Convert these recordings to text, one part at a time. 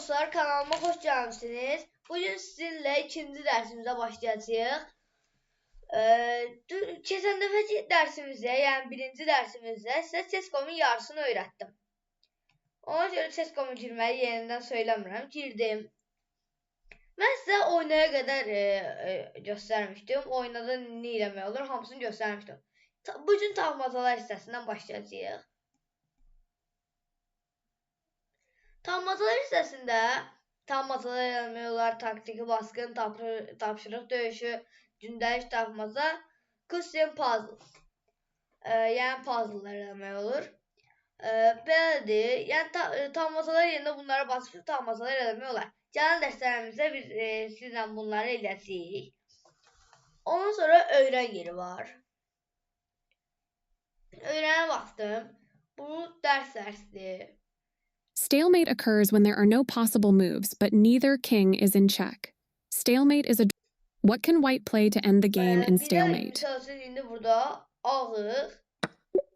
dostlar, kanalıma hoş gelmişsiniz. Bugün sizinle ikinci dersimize başlayacağız. Geçen defeki dersimizde, yani birinci dersimizde size Sescom'un yarısını öğrettim. Ona göre Sescom'a girmeyi yeniden söylemiyorum. Girdim. Ben size oynaya kadar göstermiştim. Oynada ne eləmək olur, hamısını göstermiştim. Bugün tapmacalar hissəsindən başlayacağız. Tapmacalar hissəsində tapmacalar eləmək olar, taktiki baskın, tapşırıq döyüşü, gündəlik tapmaca, custom puzzle. Yəni puzzle'lar eləmək olur. Belədir. Yəni tapmacalar yerində bunlara basıb tapmacalar eləmək olar. Gəlin dərslərimizdə biz sizlə bunları eləyəcəyik. Ondan sonra öyrən yeri var. Öyrənə baxdım. Bu dərsdir. Stalemate occurs when there are no possible moves, but neither king is in check. Stalemate is a... What can white play to end the game in stalemate?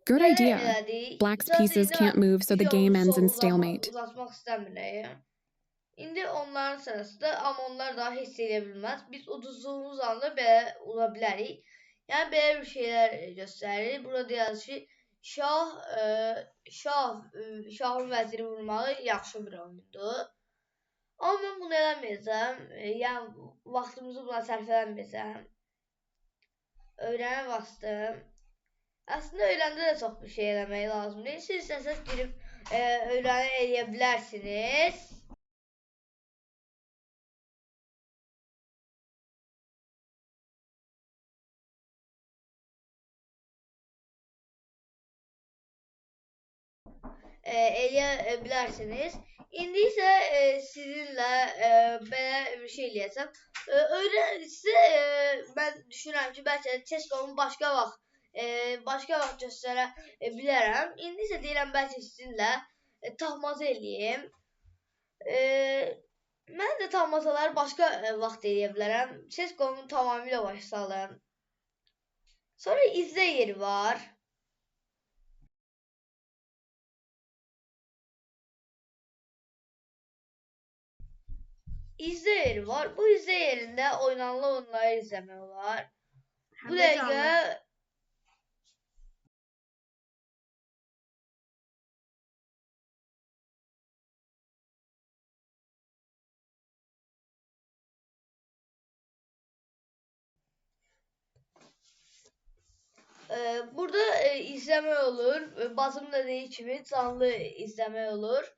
Good idea. Black's pieces can't move, so the game ends in stalemate. İndi onların sırasıdır, amma onlar daha hiss edə bilməz. Biz uduzduğumuz anda belə ola bilərik. Yəni belə bir şeylər göstərir. Burada yazır ki, şahın vəziri vurmağı yaxşı bir oyundur. Amma mən bunu eləməyəcəm. Yəni vaxtımızı buna sərf eləməyəcəm. Öyrənə bastım. Əslində öyrəndə də çox bir şey eləmək lazım deyil. Siz istəsəz girib öyrənə eləyə bilərsiniz. Eləyə bilərsiniz. İndi isə sizinlə belə bir şey eləyəcəm. Sizə mən düşünürəm ki, bəlkə Sescom'u başqa vaxt göstərə bilərəm. İndi isə deyirəm, bəlkə sizinlə tapmaca eləyim. Mən də tapmacaları başqa vaxt eləyə bilərəm. Sescom'u tamamilə başa salım. Sonra izlə yeri var. İzlə yeri var. Bu izlə yerində oynanılan oyunları izləmək olar. Bu dəqiqə burada izləmək olur. Bazım da dediyi kimi canlı izləmək olur.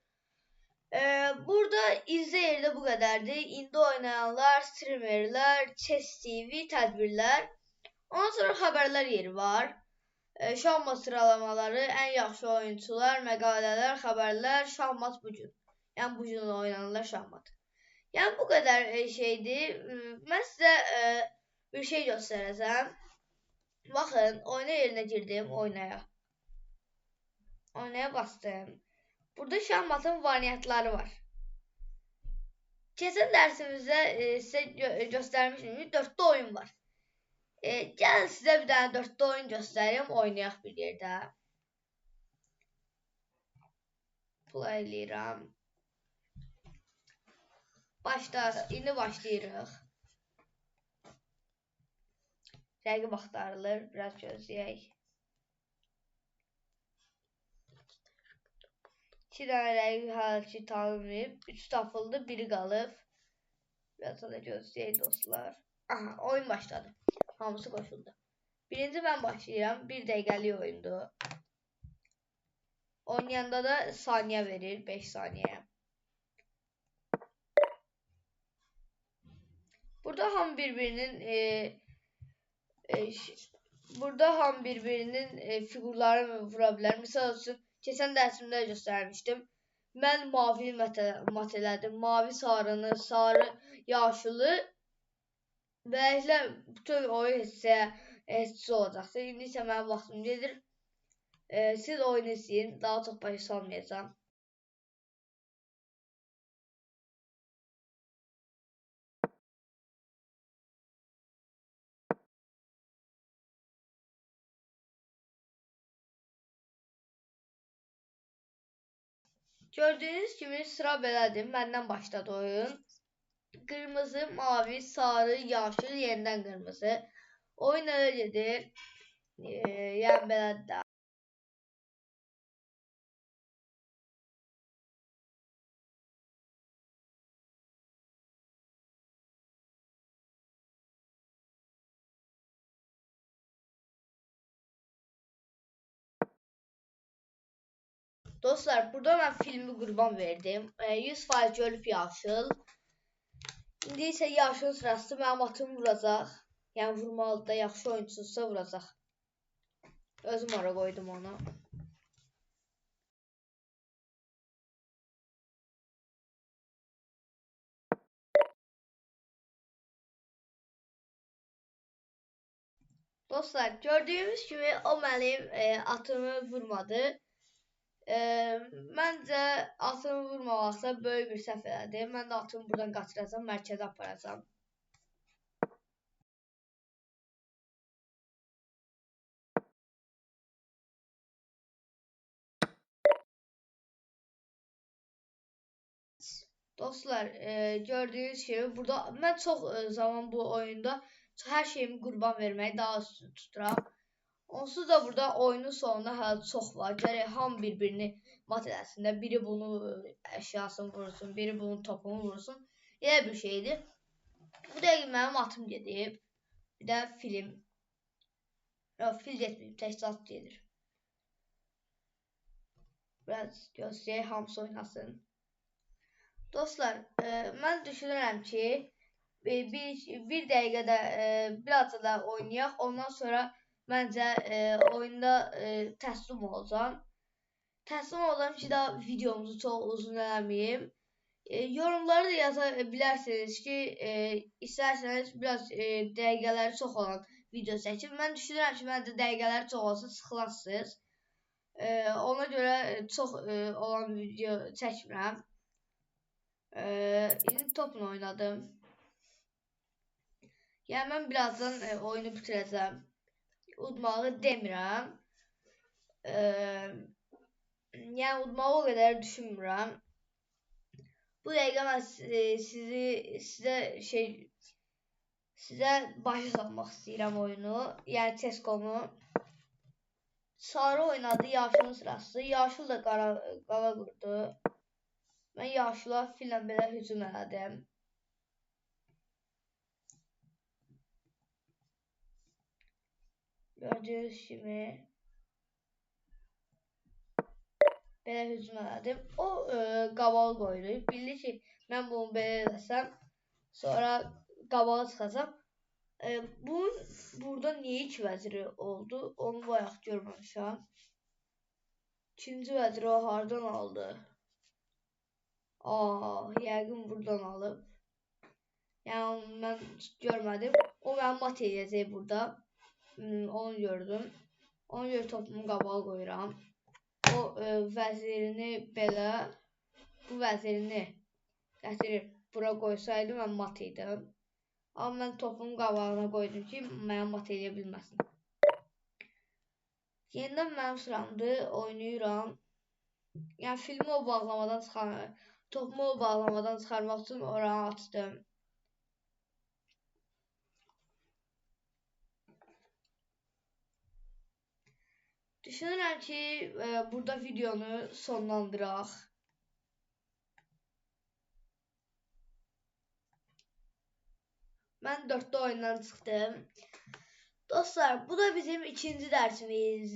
Burada izlə yerdə bu qədərdir. İndi oynayanlar, streamerlər, Chess TV, tədbirlər. Ondan sonra xəbərlər yeri var. Şahmat sıralamaları, ən yaxşı oyunçular, məqalələr, xəbərlər, şahmat bugün. Yəni bugün oynanırlar şahmat. Yəni bu qədər şeydir. Mən sizə bir şey göstərəcəm. Baxın, oyna yerinə girdim, oynaya. Oynaya bastım. Burada şahmatın variantları var. Keçən dərsimizdə sizə göstərmişdim ki, 4'lü oyun var. Gəlin sizə bir dənə 4'lü oyun göstəreyim, oynayaq bir yerdə. Play eləyirəm. İndi başlayırıq. Rəqib axtarılır, biraz gözləyək. 2 dənə rəqib hələ ki tanınmayıb. 3 tapıldı, biri qalıb. Biraz da gözləyək dostlar. Aha, oyun başladı. Hamısı qoşuldu. Birinci mən başlayıram. 1 dəqiqəlik oyundur. Oynayanda da saniyə verir, 5 saniyə. Burada hamı birbirinin figurlarını vura bilər. Misal üçün, keçən dərsimdə göstərmişdim. Mən mavi mat elədim. Mavi sarını, sarı yaşılı. Beləliklə bütün oyun hissi olacaqdır. İndi isə mənim vaxtım gedir. Siz oyun izləyin. Daha çox başa salmayacağım. Gördüğünüz gibi sıra belədir. Məndən başladı oyun. Qırmızı, mavi, sarı, yaşıl, yenidən qırmızı. Oyun elə gedir. Yəni belədir də. Dostlar, burada mən filmi qurban verdim. 100% ölüb yaşıl. İndi isə yaşıl sırası mənim atım vuracaq. Yəni vurmalı da, yaxşı oyunçusa vuracaq. Özüm ara qoydum onu. Dostlar, gördüyünüz kimi o mənim atımı vurmadı. Məncə atımı vurmamaqsa böyük bir səhv elədi. Mən də atımı buradan qaçıracam, mərkəzə aparacam. Dostlar, gördüyünüz kimi burada mən çox zaman bu oyunda hər şeyimi qurban verməyi daha üstün tuturam. Onsuz da burada oyunun sonunda hələ çox var. Gərək hamı bir-birini mat eləsin də. Biri bunu əşyasını vursun, biri bunun topunu vursun. Elə bir şeydir. Bu dəqiq mənim atım gedib. Bir də film. Yox, fil getməyib, təkcə at gedir. Biraz gözləyək, hamısı oynasın. Dostlar, mən düşünürəm ki, bir dəqiqədə biraz da oynayaq. Ondan sonra məncə oyunda təslim olacağam. Təslim olacağım ki, daha videomuzu çox uzun eləməyim. Yorumları da yaza bilərsiniz ki, istərseniz biraz dəqiqələri çox olan video çəkin. Mən düşünürəm ki, məncə dəqiqələri çox olsa sıxılarsınız. Ona görə çox olan video çəkmirəm. İndi topla oynadım. Yəni mən birazdan oyunu bitirəcəm. Udmağı demirəm. Yəni udmağı o qədər düşünmürəm. Bu dəqiqə mən sizə başa salmaq istəyirəm oyunu. Yəni CS:GO-mu. Sarı oynadı, yaşılın sırası. Yaşıl da qala qurdu. Mən yaşıla fillə belə hücum elədim. Gördüyünüz kimi belə hücum elədim. O qabağı qoydu. Bildi ki, mən bunu belə eləsəm, sonra qabağa çıxacam. Bunun burada niyə 2 vəziri oldu? Onu bayaq görməmişəm. İkinci vəziri o hardan aldı? Yəqin buradan alıb. Yəni mən görmədim. O mənim mat edəcək burada. Onu gördüm. Ona görə topumu qabağa qoyuram. O vəzirini belə, bu vəzirini gətirib bura qoysaydı mən mat edim. Amma mən topumu qabağına qoydum ki, mənə mat edə bilməsin. Yenidən mənim sıramdır, oynayıram. Yəni filmi o bağlamadan çıxarmaq, topumu o bağlamadan çıxarmaq üçün oranı açdım. Düşünürəm ki, burada videonu sonlandıraq. Mən 4-də oyundan çıxdım. Dostlar, bu da bizim ikinci dərsimiz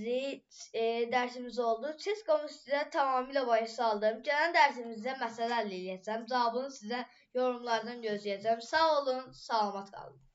oldu. CS:GO-mu sizə tamamilə başa saldım. Gələn dərsimizdə məsələ həll edəcəm. Cavabını sizə yorumlardan gözləyəcəm. Sağ olun, salamat qalın.